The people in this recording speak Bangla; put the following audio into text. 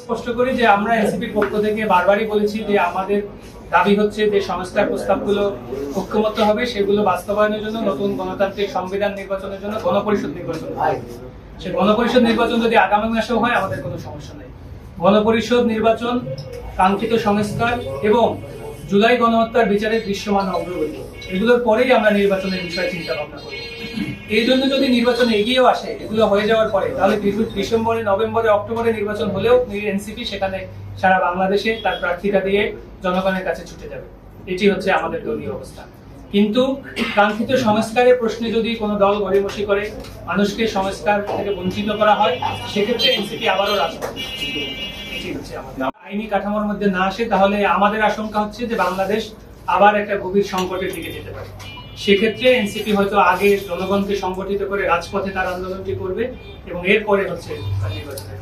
স্পষ্ট করি যে আমরা এনসিপির পক্ষ থেকে বারবারই বলেছি যে আমাদের দাবি হচ্ছে যে সংস্কার প্রস্তাবগুলো ঐক্যমত্য হবে, সেগুলো বাস্তবায়নের জন্য নতুন গণতান্ত্রিক সংবিধান নির্বাচনের জন্য গণপরিষদ নির্বাচন হয়। সে গণপরিষদ নির্বাচন যদি আগামী মাসেও হয় আমাদের কোনো সমস্যা নেই। গণপরিষদ নির্বাচন, কাঙ্ক্ষিত সংস্কার এবং জুলাই গণহত্যার বিচারের দৃশ্যমান অগ্রগতি, এগুলোর পরেই আমরা নির্বাচনের বিষয়ে চিন্তা ভাবনা করি। এই জন্য যদি নির্বাচন এগিয়েও আসে, এগুলো হয়ে যাওয়ার পরে, তাহলে ডিসেম্বরে, নভেম্বরে, অক্টোবরে নির্বাচন হলেও এনসিপি সেখানে সারা বাংলাদেশে তার প্রার্থীতা দিয়ে জনগণের কাছে ছুটে যাবে। এটি হচ্ছে আমাদের দলীয় অবস্থান। কিন্তু কাঙ্ক্ষিত সংস্কারের প্রশ্নে যদি কোনো দল গড়িমসি করে, মানুষকে সংস্কার থেকে বঞ্চিত করা হয়, সেক্ষেত্রে এনসিপি আবারও রাজপথে। এটি হচ্ছে আমাদের আইনি কাঠামোর মধ্যে না আসে, তাহলে আমাদের আশঙ্কা হচ্ছে যে বাংলাদেশ আবার একটা গভীর সংকটের দিকে যেতে পারে। সেক্ষেত্রে এনসিপি হয়তো আগে জনগণকে সংগঠিত করে রাজপথে তার আন্দোলনটি করবে এবং এরপরে হচ্ছে নির্বাচনের